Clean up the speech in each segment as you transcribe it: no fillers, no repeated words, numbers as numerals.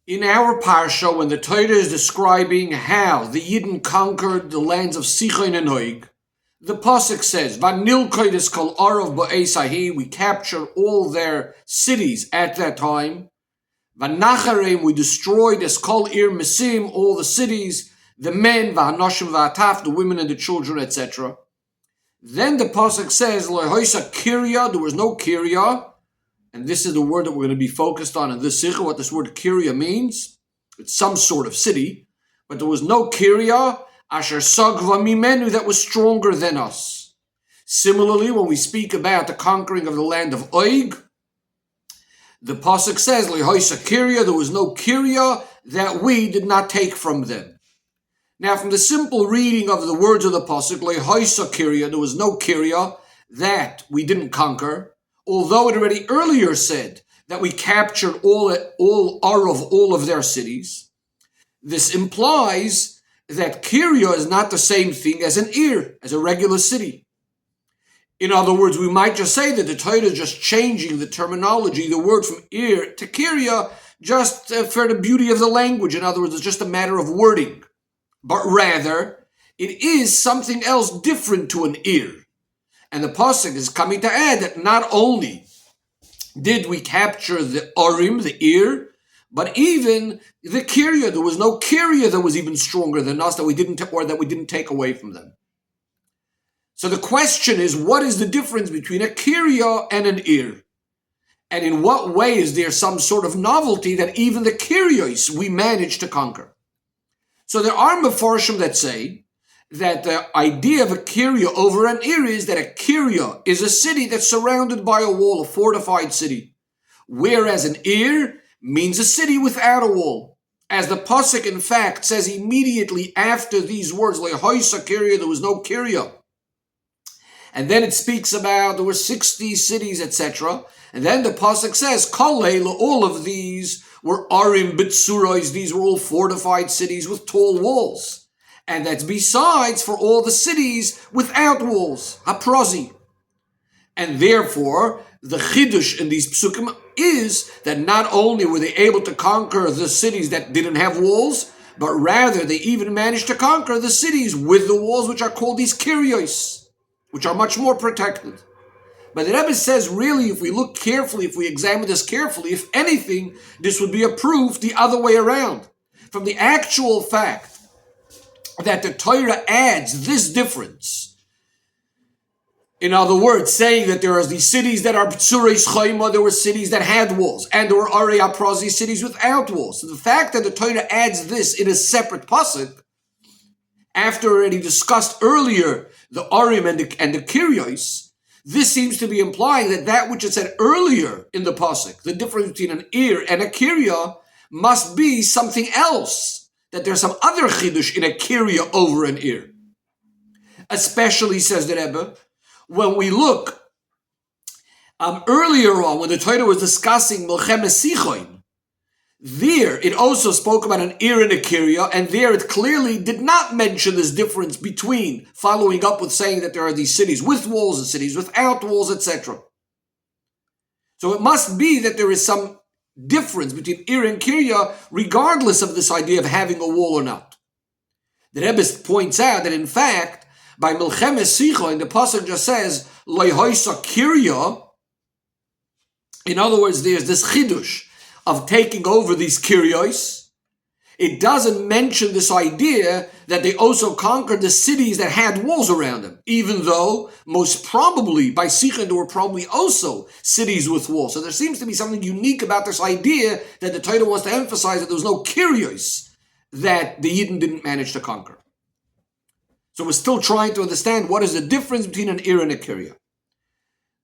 In our parsha, when the Torah is describing how the Yidden conquered the lands of Sicha and Oig, the pasuk says, "Vanilkoides kol arav ba'esahi." We captured all their cities at that time. Vanacharim, we destroyed as kol ir mesim, all the cities, the men, v'hanoshim v'ataf, the women and the children, etc. Then the pasuk says, "Lehoisa kirya." There was no kirya. And this is the word that we're going to be focused on in this Sicha, what this word Kiria means. It's some sort of city. But there was no Kiria, Asher Sagva Mimenu, that was stronger than us. Similarly, when we speak about the conquering of the land of Oig, the Pasuk says, Lehoisa Kiria, there was no Kiria that we did not take from them. Now, from the simple reading of the words of the Pasuk, Lehoisa Kiria, there was no Kiria that we didn't conquer. Although it already earlier said that we captured all of their cities, this implies that Kiria is not the same thing as an Ir, as a regular city. In other words, we might just say that the Torah is just changing the terminology, the word from Ir to Kiria, just for the beauty of the language. In other words, it's just a matter of wording. But rather, it is something else different to an Ir. And the pasuk is coming to add that not only did we capture the Urim, the Ir, but even the Kiria. There was no Kiria that was even stronger than us that we didn't take away from them. So the question is, what is the difference between a Kiria and an Ir? And in what way is there some sort of novelty that even the Kirios we managed to conquer? So there are Mefarshim that say that the idea of a Kiria over an Ir is that a Kiria is a city that's surrounded by a wall, a fortified city. Whereas an Ir means a city without a wall. As the pasuk in fact says immediately after these words, Lehoisa Kiria, there was no Kiria. And then it speaks about there were 60 cities, etc. And then the pasuk says, Kol Leila, all of these were Arim Bitsurois, these were all fortified cities with tall walls. And that's besides for all the cities without walls, haprozi. And therefore, the chidush in these psukim is that not only were they able to conquer the cities that didn't have walls, but rather they even managed to conquer the cities with the walls, which are called these kiryos, which are much more protected. But the Rebbe says, really, if we look carefully, if we examine this carefully, if anything, this would be a proof the other way around. From the actual fact that the Torah adds this difference. In other words, saying that there are these cities that are B'tsureis Chayma, there were cities that had walls, and there were Arei Aprazi cities without walls. So the fact that the Torah adds this in a separate pasuk, after already discussed earlier the Arim and the Kiryos, this seems to be implying that which it said earlier in the pasuk, the difference between an Ir and a Kirya, must be something else. That there's some other chidush in a Kiria over an Ir. Especially, says the Rebbe, when we look earlier on, when the Torah was discussing Milchemes Sichoin, there it also spoke about an Ir and a Kiria, and there it clearly did not mention this difference between following up with saying that there are these cities with walls and cities without walls, etc. So it must be that there is some difference between Ir and Kiria, regardless of this idea of having a wall or not. The Rebbe points out that in fact, by Milchemes Sicha, and the pasuk just says Lehoisa Kiria, in other words, there's this chidush of taking over these Kiryos. It doesn't mention this idea that they also conquered the cities that had walls around them, even though most probably by Sicha there were probably also cities with walls. So there seems to be something unique about this idea that the Torah wants to emphasize that there was no Kiryos that the Yidden didn't manage to conquer. So we're still trying to understand what is the difference between an Ir and a Kirya.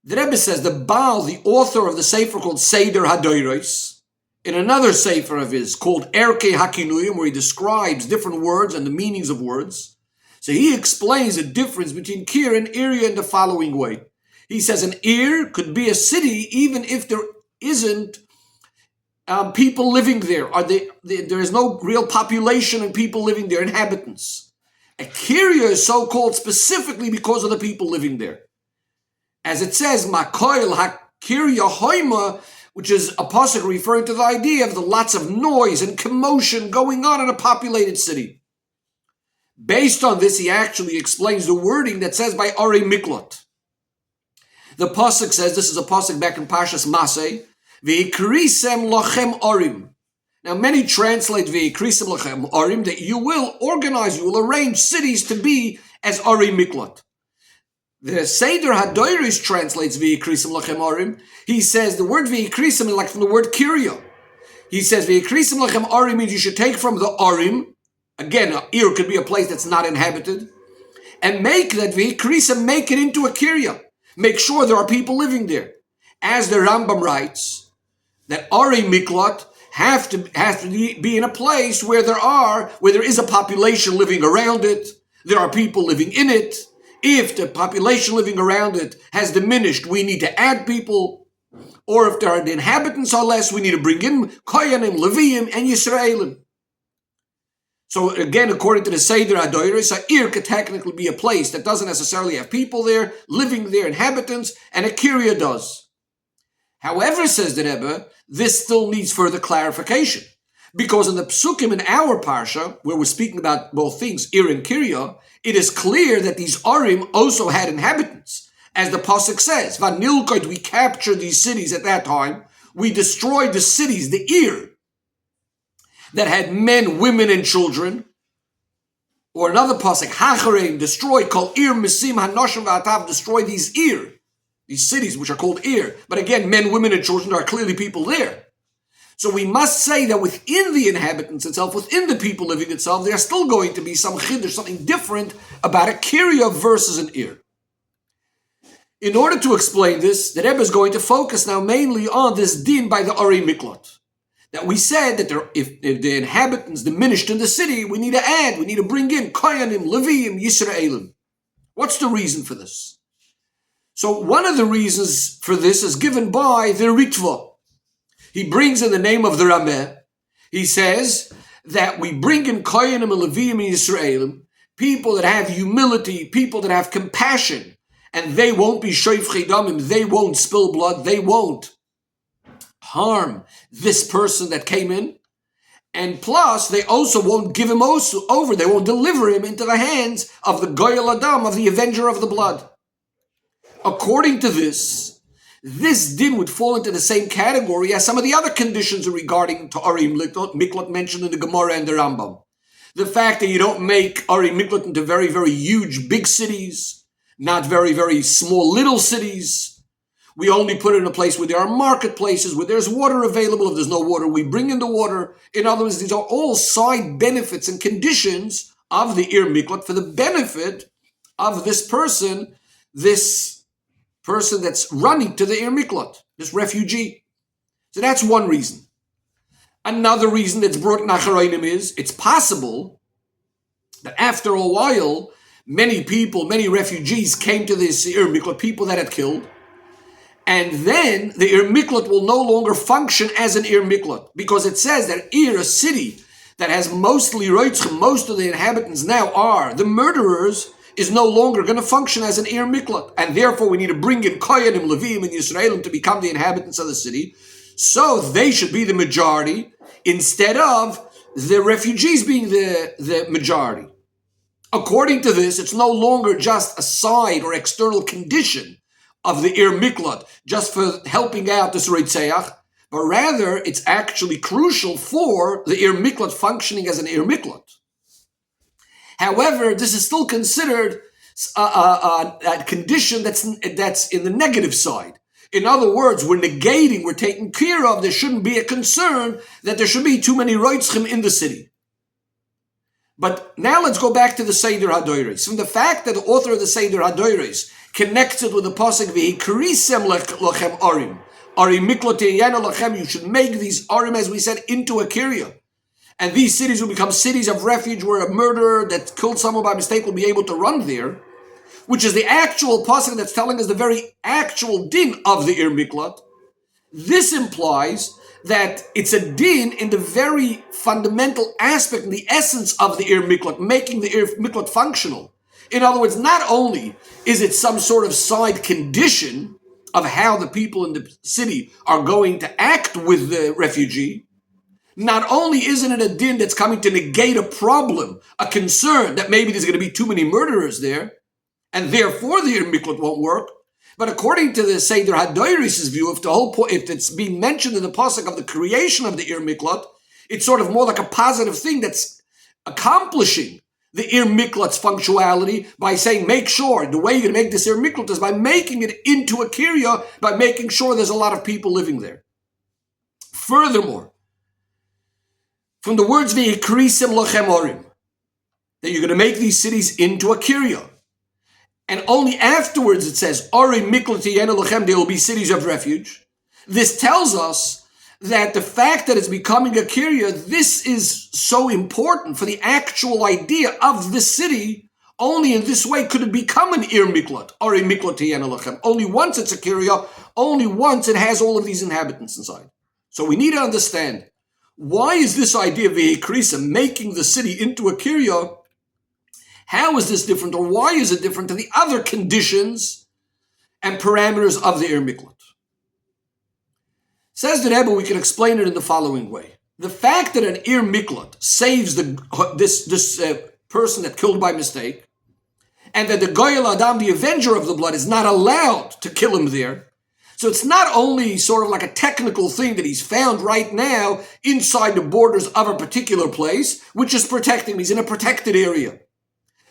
The Rebbe says the Baal, the author of the sefer called Seder HaDoros, in another sefer of his called Erkei HaKinuyim, where he describes different words and the meanings of words, so he explains the difference between Kir and Irya in the following way. He says an Ir could be a city even if there isn't people living there. There is no real population and people living there, inhabitants. A Kirya is so called specifically because of the people living there. As it says, Makoil HaKirya Hoima, which is a pasuk referring to the idea of the lots of noise and commotion going on in a populated city. Based on this, he actually explains the wording that says by Ari Miklot. The pasuk says, this is a pasuk back in Parshas Maseh, V'ikrisem lachem Arim. Now many translate V'ikrisem lachem Arim, that you will organize, you will arrange cities to be as Ari Miklot. The Seder HaDoiris translates V'ikrisem lachem Arim. He says the word V'ikrisem is like from the word Kiria. He says V'ikrisem lachem Arim means you should take from the Arim. Again, an Ir could be a place that's not inhabited. And make that V'ikrisem, make it into a Kiria. Make sure there are people living there. As the Rambam writes, that Ari Miklot has to be in a place where there is a population living around it. There are people living in it. If the population living around it has diminished, we need to add people. Or if the inhabitants are less, we need to bring in Koyanim, Leviim, and Yisraelim. So again, according to the Seder HaDoiris, a Ir could technically be a place that doesn't necessarily have people there, living there, inhabitants, and a Kiria does. However, says the Rebbe, this still needs further clarification. Because in the Psukim in our Parsha, where we're speaking about both things, Ir and Kiria, it is clear that these Arim also had inhabitants. As the Pasuk says, Vanilkoit, we captured these cities at that time, we destroyed the cities, the Ir, that had men, women, and children. Or another pasuk, Hachareim, destroy, Kol Ir Mesim Hanoshim V'Atav, destroy these Ir, these cities which are called Ir. But again, men, women, and children are clearly people there. So we must say that within the inhabitants itself, within the people living itself, there's still going to be some chiddush, something different about a Kiria versus an Ir. In order to explain this, the Rebbe is going to focus now mainly on this din by the Ari Miklot. That we said that if the inhabitants diminished in the city, we need to bring in Koyanim, Leviim, Yisraelim. What's the reason for this? So one of the reasons for this is given by the Ritva. He brings in the name of the Rameh. He says that we bring in Koyanim and Leviim and Yisraelim, people that have humility, people that have compassion, and they won't be shoifchei damim, they won't spill blood, they won't harm this person that came in, and plus they also won't give him over, they won't deliver him into the hands of the Goyal Adam, of the avenger of the blood. According to this din would fall into the same category as some of the other conditions regarding to Ari Miklot mentioned in the Gemara and the Rambam. The fact that you don't make Ari Miklot into very, very huge, big cities, not very, very small, little cities. We only put it in a place where there are marketplaces, where there's water available. If there's no water, we bring in the water. In other words, these are all side benefits and conditions of the Ir Miklot for the benefit of this person that's running to the Ir Miklot, this refugee. So that's one reason. Another reason that's brought in Acharonim is, it's possible that after a while, many refugees came to this Ir Miklot, people that had killed, and then the Ir Miklot will no longer function as an Ir Miklot, because it says that Ir, a city that has mostly Roitzim, most of the inhabitants now are the murderers, is no longer going to function as an Ir Miklot, and therefore we need to bring in Koyanim, Leviim, and Yisraelim to become the inhabitants of the city, so they should be the majority, instead of the refugees being the majority. According to this, it's no longer just a side or external condition of the Ir Miklot, just for helping out this Reitzeach, but rather it's actually crucial for the Ir Miklot functioning as an Ir Miklot. However, this is still considered a condition that's in the negative side. In other words, we're taking care of, there shouldn't be a concern that there should be too many Roitzchim in the city. But now let's go back to the Seder HaDoiris. From the fact that the author of the Seder HaDoiris connects it with the pasuk V'hikrisem lachem Arim. Arim Miklot Teyana lachem. You should make these Arim, as we said, into a Kiria. And these cities will become cities of refuge where a murderer that killed someone by mistake will be able to run there, which is the actual pasuk that's telling us the very actual din of the Ir Miklot. This implies that it's a din in the very fundamental aspect, in the essence of the Ir Miklot, making the Ir Miklot functional. In other words, not only is it some sort of side condition of how the people in the city are going to act with the refugee, not only isn't it a din that's coming to negate a problem, a concern that maybe there's going to be too many murderers there, and therefore the Ir Miklat won't work, but according to the Seder HaDoiris' view, if it's being mentioned in the pasuk of the creation of the Ir Miklat, it's sort of more like a positive thing that's accomplishing the Ir Miklat's functionality by saying, make sure, the way you're going to make this Ir Miklat is by making it into a kirya, by making sure there's a lot of people living there. Furthermore, from the words V'yikrisim lochem orim, that you're going to make these cities into a kirya, and only afterwards it says, Orim miklat tihenu lochem, there will be cities of refuge. This tells us that the fact that it's becoming a kirya, this is so important for the actual idea of the city. Only in this way could it become an Ir Miklat, Orim miklat tihenu lochem. Only once it's a kirya, only once it has all of these inhabitants inside. So we need to understand, why is this idea of V'yikrisa, making the city into a kirya, how is this different, or why is it different to the other conditions and parameters of the Ir Miklat? Says the Rebbe, we can explain it in the following way. The fact that an Ir Miklat saves this person that killed by mistake, and that the Goyal Adam, the avenger of the blood, is not allowed to kill him there. So it's not only sort of like a technical thing that he's found right now inside the borders of a particular place, which is protecting him. He's in a protected area.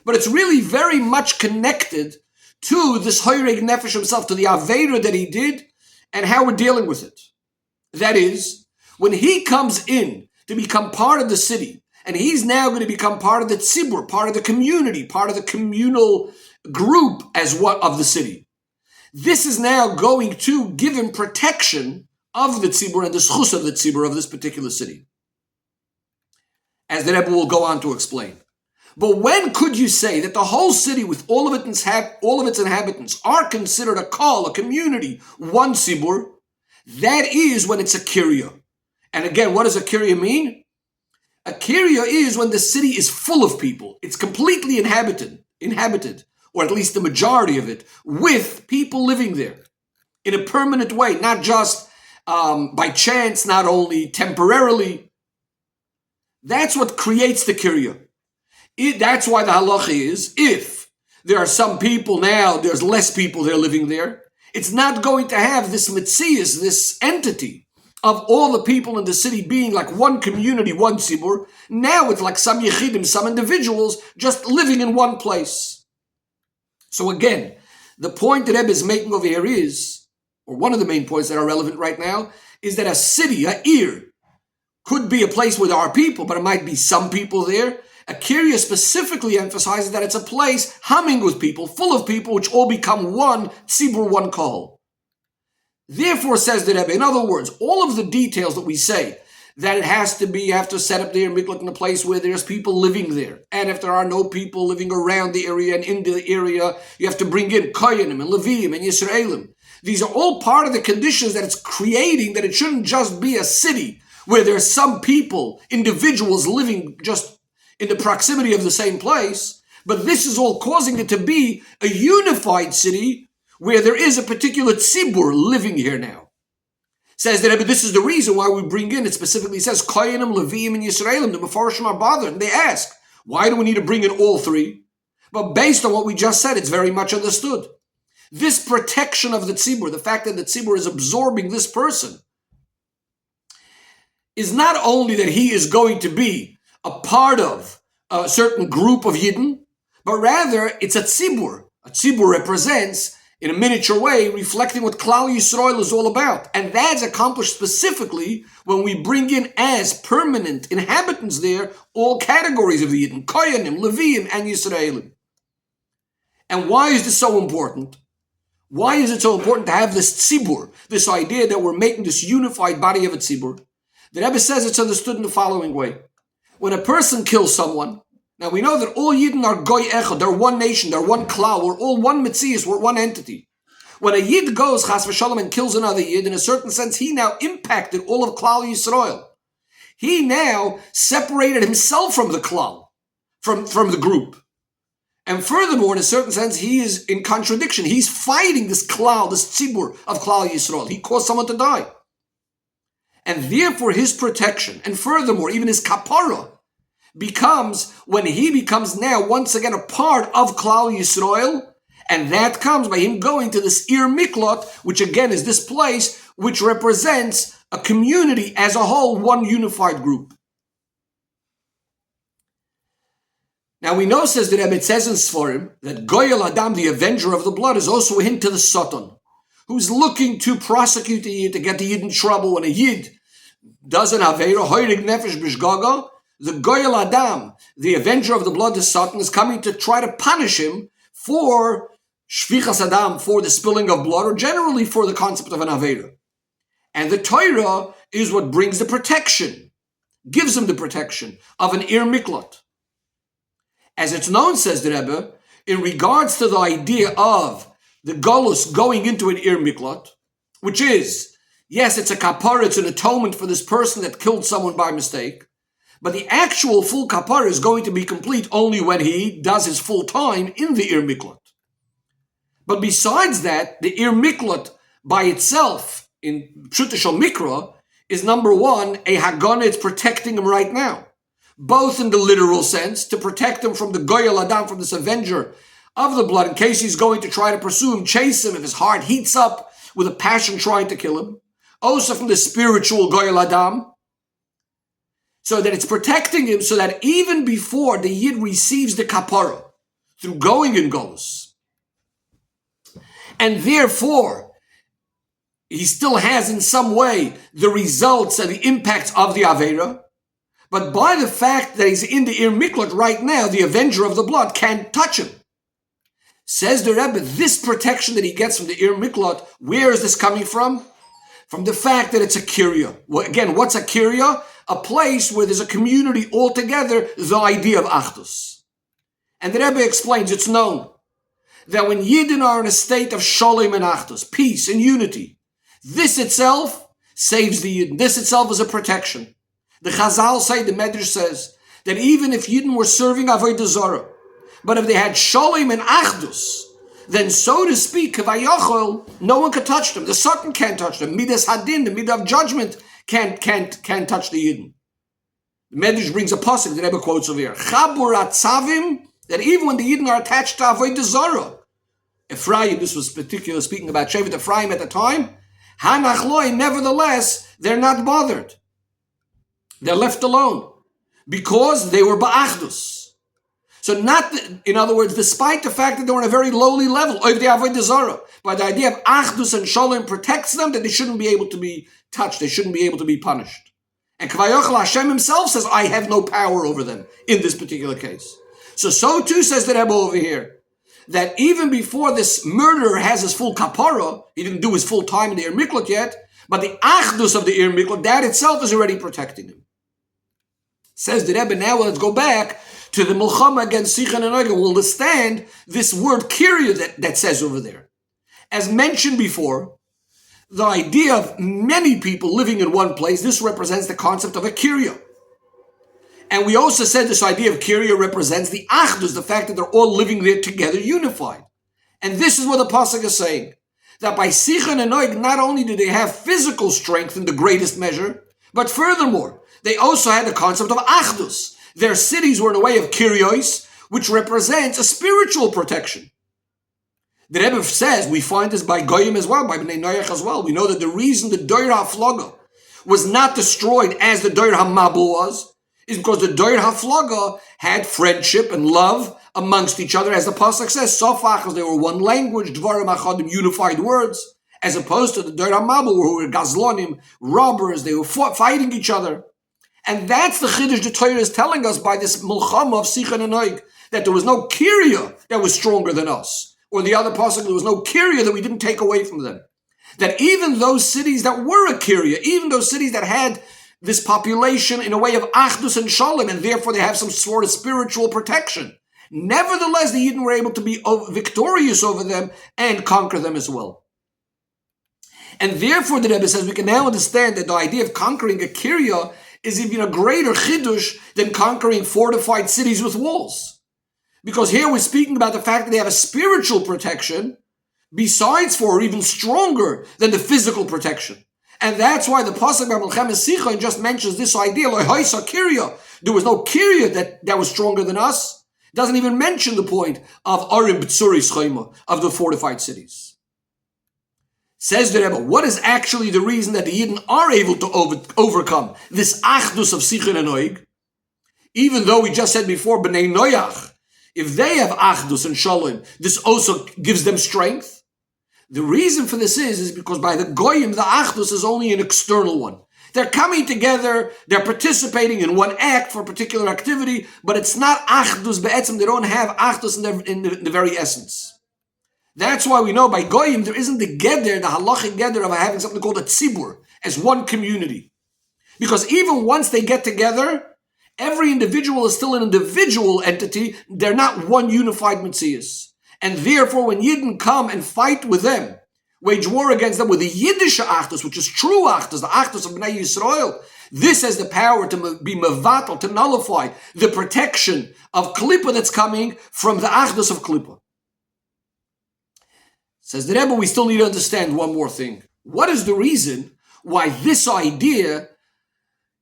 But it's really very much connected to this Hoyreg Nefesh himself, to the Aveda that he did, and how we're dealing with it. That is, when he comes in to become part of the city, and he's now going to become part of the tzibur, part of the community, part of the communal group of the city. This is now going to give him protection of the tzibur and the schus of the tzibur of this particular city, as the Rebbe will go on to explain. But when could you say that the whole city, with all of its inhabitants, are considered a kol, a community, one tzibur? That is when it's a kirya. And again, what does a kirya mean? A kirya is when the city is full of people. It's completely inhabited, or at least the majority of it, with people living there in a permanent way, not just by chance, not only temporarily. That's what creates the kirya. That's why the halacha is, if there are some people now, there's less people there living there, it's not going to have this mitzias, this entity of all the people in the city being like one community, one tzibur. Now it's like some yechidim, some individuals just living in one place. So again, the point that Rebbe is making over here is, or one of the main points that are relevant right now, is that a city, a ir, could be a place where there are people, but it might be some people there. A kirya specifically emphasizes that it's a place humming with people, full of people, which all become one tzibur, one kol. Therefore, says the Rebbe, in other words, all of the details that we say, that it has to be, you have to set up the Ir Miklat in a place where there's people living there. And if there are no people living around the area and in the area, you have to bring in Koyanim and Leviim and Yisraelim. These are all part of the conditions that it's creating, that it shouldn't just be a city where there's some people, individuals living just in the proximity of the same place, but this is all causing it to be a unified city where there is a particular tzibur living here now. Says that this is the reason why we bring in, it specifically says, Koyanim, Leviim, and Yisraelim, the Mefarshim are bothered. And they ask, why do we need to bring in all three? But based on what we just said, it's very much understood. This protection of the tzibur, the fact that the tzibur is absorbing this person, is not only that he is going to be a part of a certain group of Yidden, but rather it's a tzibur. A tzibur represents, in a miniature way, reflecting what Klal Yisrael is all about. And that's accomplished specifically when we bring in as permanent inhabitants there all categories of the Yidden, Koyanim, Leviim, and Yisraelim. And why is this so important? Why is it so important to have this tzibur, this idea that we're making this unified body of a tzibur? The Rebbe says it's understood in the following way. When a person kills someone, now we know that all Yidden are goy echad, they're one nation, they're one klal, we're all one mitzias, we're one entity. When a Yid goes, chas v'shalom, and kills another Yid, in a certain sense, he now impacted all of Klal Yisrael. He now separated himself from the klal, from the group. And furthermore, in a certain sense, he is in contradiction. He's fighting this klal, this tzibur of Klal Yisrael. He caused someone to die. And therefore his protection, and furthermore, even his kapara, becomes when he becomes now once again a part of Klal Yisrael, and that comes by him going to this Ir Miklot, which again is this place which represents a community as a whole, one unified group. Now we know, says the Rebbe, it says in Sforim, that Goyal Adam, the avenger of the blood, is also a hint to the Satan, who's looking to prosecute the Yid, to get the Yid in trouble. When a Yid does an Aveira, Hoirig Nefesh Bishgaga, the Goyal Adam, the avenger of the blood, the Satan, is coming to try to punish him for Shvichas Adam, for the spilling of blood, or generally for the concept of an Aveira. And the Torah is what brings the protection, gives him the protection of an Ir Miklot. As it's known, says the Rebbe, in regards to the idea of the Golus going into an Ir Miklot, which is, yes, it's a kapara, it's an atonement for this person that killed someone by mistake, but the actual full kapara is going to be complete only when he does his full time in the Ir Miklot. But besides that, the Ir Miklot by itself, in Pshuta Shel Mikra, is number one, a Hagana, it's protecting him right now. Both in the literal sense, to protect him from the Goyal Adam, from this avenger of the blood, in case he's going to try to pursue him, chase him, if his heart heats up with a passion trying to kill him. Also from the spiritual Goyal Adam. So that it's protecting him so that even before the Yid receives the kapara, through going in Golus, and therefore he still has in some way the results and the impacts of the Aveira, but by the fact that he's in the Ir Miklot right now, the avenger of the blood can't touch him. Says the Rebbe, this protection that he gets from the Ir Miklot, where is this coming from? From the fact that it's a kirya. Well, again, what's a kirya? A place where there's a community altogether, the idea of Achdus. And the Rebbe explains, it's known that when Yidden are in a state of Shalom and Achdus, peace and unity, this itself saves the Yidden. This itself is a protection. The Chazal say, the Medrash says, that even if Yidden were serving Avodah Zarah, but if they had Shalom and Achdus, then so to speak, Kavayachol, no one could touch them. The Satan can't touch them. Midas Hadin, the Midah of judgment, can't touch the Yidden. The Medrash brings a pasuk that Rebbe quotes over here. Chabur Atzavim, that even when the Yidden are attached to Avodah Zarah, Ephraim, this was particularly speaking about Shevet Ephraim at the time, Hanachloi, nevertheless, they're not bothered. They're left alone because they were ba'achdus. So in other words, despite the fact that they were on a very lowly level, of the Avodah Zarah, but the idea of achdus and shalom protects them, that they shouldn't be able to be touched, they shouldn't be able to be punished. And Kavayachal Hashem himself says, I have no power over them in this particular case. So too says the Rebbe over here, that even before this murderer has his full kapara, he didn't do his full time in the Ir Miklot yet, but the achdus of the Ir Miklot, that itself is already protecting him. Says the Rebbe, now let's go back to the Milchama against Sicha and Noga. We'll understand this word kirya that says over there. As mentioned before, the idea of many people living in one place, this represents the concept of a kirya. And we also said this idea of kirya represents the achdus, the fact that they're all living there together, unified. And this is what the pasuk is saying, that by Sicha and Noga, not only do they have physical strength in the greatest measure, but furthermore, they also had the concept of achdus. Their cities were in a way of kiryos, which represents a spiritual protection. The Rebbe says, we find this by Goyim as well, by Bnei Noach as well. We know that the reason the Doir HaFlaga was not destroyed as the Doir HaMabul was, is because the Doir HaFlaga had friendship and love amongst each other, as the pasuk says, Sofach, they were one language, Devorim Achadim, unified words, as opposed to the Doir HaMabul, who were Gazlonim, robbers, they were fighting each other. And that's the Chiddush the Torah is telling us by this Milchama of Sicha and Noga, that there was no kirya that was stronger than us. Or the other pasuk, there was no kirya that we didn't take away from them. That even those cities that were a kirya, even those cities that had this population in a way of achdus and shalom, and therefore they have some sort of spiritual protection, nevertheless the Yidden were able to be victorious over them and conquer them as well. And therefore the Rebbe says we can now understand that the idea of conquering a kirya is even a greater chiddush than conquering fortified cities with walls. Because here we're speaking about the fact that they have a spiritual protection, besides for, or even stronger than the physical protection. And that's why the Pasuk by Melchem Sicha just mentions this idea, there was no Kirya that was stronger than us. It doesn't even mention the point of Arim B'tsuri Schema, of the fortified cities. Says the Rebbe, what is actually the reason that the Yidden are able to overcome this Achdus of Sicha and Noig? Even though we just said before, B'nai Noyach, if they have Achdus and Shalom, this also gives them strength. The reason for this is because by the Goyim, the Achdus is only an external one. They're coming together, they're participating in one act for a particular activity, but it's not Achdus Be'etzim. They don't have Achdus in the very essence. That's why we know by Goyim, there isn't the Geder, the halachic Geder of having something called a Tzibur, as one community. Because even once they get together, every individual is still an individual entity. They're not one unified Metzias. And therefore, when Yidden come and fight with them, wage war against them with the Yiddish Achdus, which is true Achdus, the Achdus of Bnei Yisrael, this has the power to be mevatel, to nullify the protection of Klippa that's coming from the Achdus of Klippa. Says the Rebbe, we still need to understand one more thing. What is the reason why this idea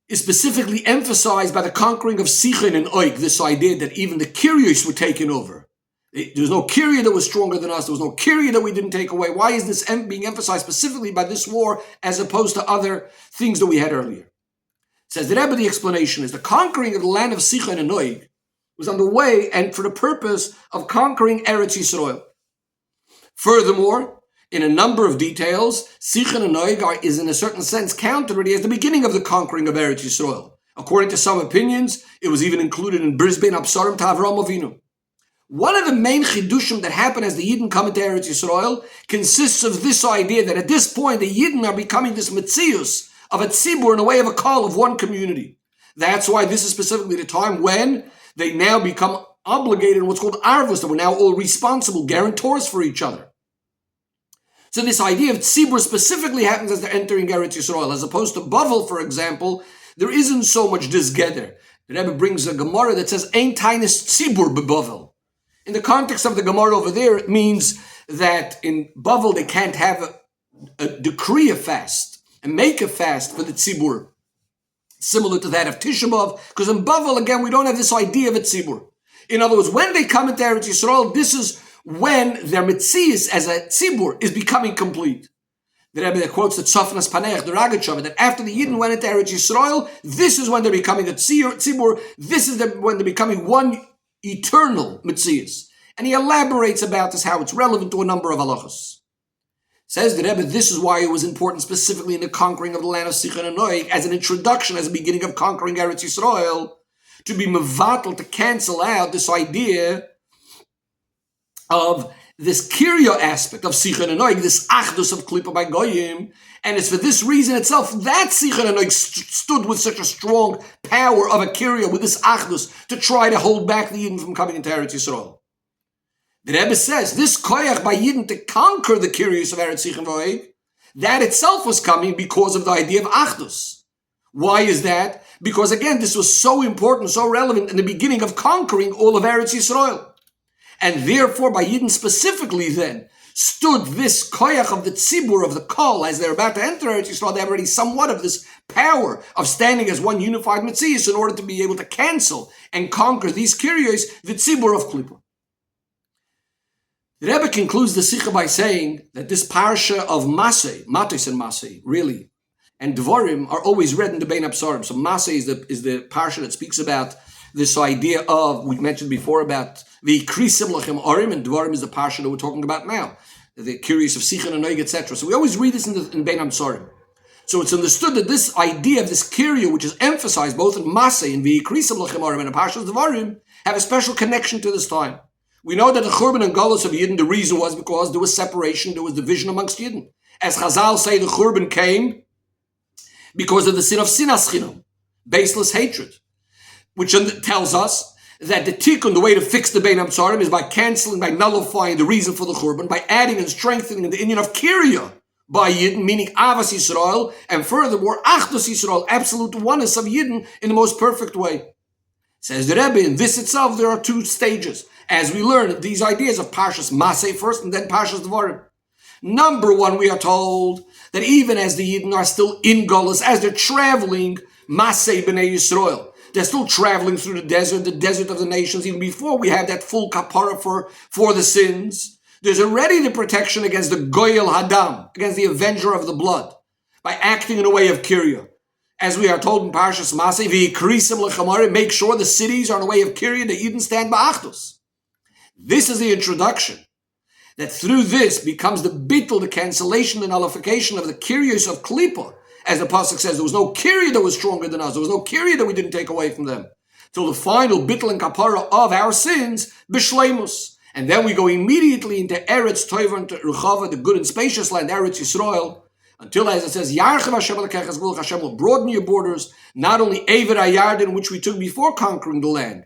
is specifically emphasized by the conquering of Sicha and Oig, this idea that even the Kiryos were taken over? There was no Kirya that was stronger than us. There was no Kirya that we didn't take away. Why is this being emphasized specifically by this war as opposed to other things that we had earlier? It says the Rebbe, the explanation is the conquering of the land of Sicha and Noig was on the way and for the purpose of conquering Eretz Yisrael. Furthermore, in a number of details, Sicha and Noig is in a certain sense counted already as the beginning of the conquering of Eretz Yisrael. According to some opinions, it was even included in Brisbane Absarim to Avram Avinu. One of the main chidushim that happen as the Yidden come into Eretz Yisrael consists of this idea that at this point the Yidden are becoming this metzius of a tzibur in a way of a call of one community. That's why this is specifically the time when they now become obligated in what's called arvus, that we're now all responsible, guarantors for each other. So this idea of tzibur specifically happens as they're entering Eretz Yisrael, as opposed to Bavel, for example. There isn't so much this gather. The Rebbe brings a Gemara that says "Ein tainis tzibur beBavel." In the context of the Gemara over there, it means that in Bavel they can't have a decree a fast and make a fast for the tzibur, similar to that of Tisha B'Av, because in Bavel, again, we don't have this idea of a tzibur. In other words, when they come into Eretz Yisrael, this is when their metzias as a tzibur is becoming complete. The Rebbe quotes the Tzofnas Paneach, the Ragachover, that after the Yidden went into Eretz Yisrael, this is when they're becoming a tzibur, this is when they're becoming one eternal metzias. And he elaborates about this, how it's relevant to a number of halachas. Says the Rebbe, this is why it was important specifically in the conquering of the land of Sicha and Noig, as an introduction, as a beginning of conquering Eretz Yisrael, to be mevatel, to cancel out this idea of this Kirya aspect of Sicha and Noig, this Achdus of Klippa by Goyim. And it's for this reason itself that Sicha and Noig stood with such a strong power of a Kirya, with this Achdus, to try to hold back the Yidden from coming into Eretz Yisrael. The Rebbe says, this koyach by Yidden to conquer the Kiryos of Eretz Sicha and Noig, that itself was coming because of the idea of Achdus. Why is that? Because again, this was so important, so relevant in the beginning of conquering all of Eretz Yisrael. And therefore, by Yidden specifically then, stood this koyach of the tzibur, of the kol, as they're about to enter Eretz Yisrael, they have already somewhat of this power of standing as one unified metzias in order to be able to cancel and conquer these Kiryos, the tzibur of Klippa. The Rebbe concludes the Sicha by saying that this parsha of Masei, Matos and Masei, really, and Devorim are always read in the Bein Absarim. So Masei is the parsha that speaks about this idea of, we mentioned before about the Krisim Lachem Orim, and Devorim is the parsha that we're talking about now, the curious of Sicha and Noig, etc. So we always read this in Bein Absarim. So it's understood that this idea of this Kirya, which is emphasized both in Masei and the Krisim Lachem Orim and the parsha of Devorim, have a special connection to this time. We know that the Churban and Galus of Yidden, the reason was because there was separation, there was division amongst Yidden. As Chazal say, the Churban came because of the sin of sinas chinam, baseless hatred, which tells us that the tikkun, the way to fix the Bein Absarim, is by canceling, by nullifying the reason for the Churban, by adding and strengthening the union of Kirya by Yidden, meaning Avas Yisrael, and furthermore, Achdus Yisrael, absolute oneness of Yidden in the most perfect way. Says the Rebbe, in this itself there are two stages, as we learn these ideas of Parshas Maseh first and then Parshas Devorim. Number one, we are told that even as the Yidden are still in Golus, as they're traveling, Maseh B'nai Yisrael, they're still traveling through the desert of the nations, even before we have that full kapara for the sins. There's already the protection against the Goyel Hadam, against the avenger of the blood, by acting in a way of Kiryah. As we are told in Parshas Maseh, V'yikrisim l'chamari, make sure the cities are in a way of Kiryah, that Yidden stand ba'achdus. This is the introduction. That through this becomes the bittul, the cancellation, the nullification of the Kiryos of Klippa. As the Pasuk says, there was no Kiryah that was stronger than us. There was no Kiryah that we didn't take away from them. Till the final bittul and kapara of our sins, b'shleimus. And then we go immediately into Eretz Toiva and Rechava, the good and spacious land, Eretz Yisrael, until, as it says, Yarchav Hashem Elokecha Gvul, Hashem will broaden your borders, not only Ever HaYarden, which we took before conquering the land,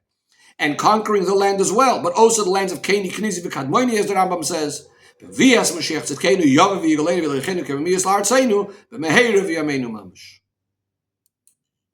and conquering the land as well, but also the lands of Keni, Knizi, V'Kadmoini, as the Rambam says, V'Vias Mashiach Tzidkenu, Yavav V'Yigalenu, V'Lechenu, Kevimiyas L'Artzeinu, V'Meheira V'Yameinu Mamash.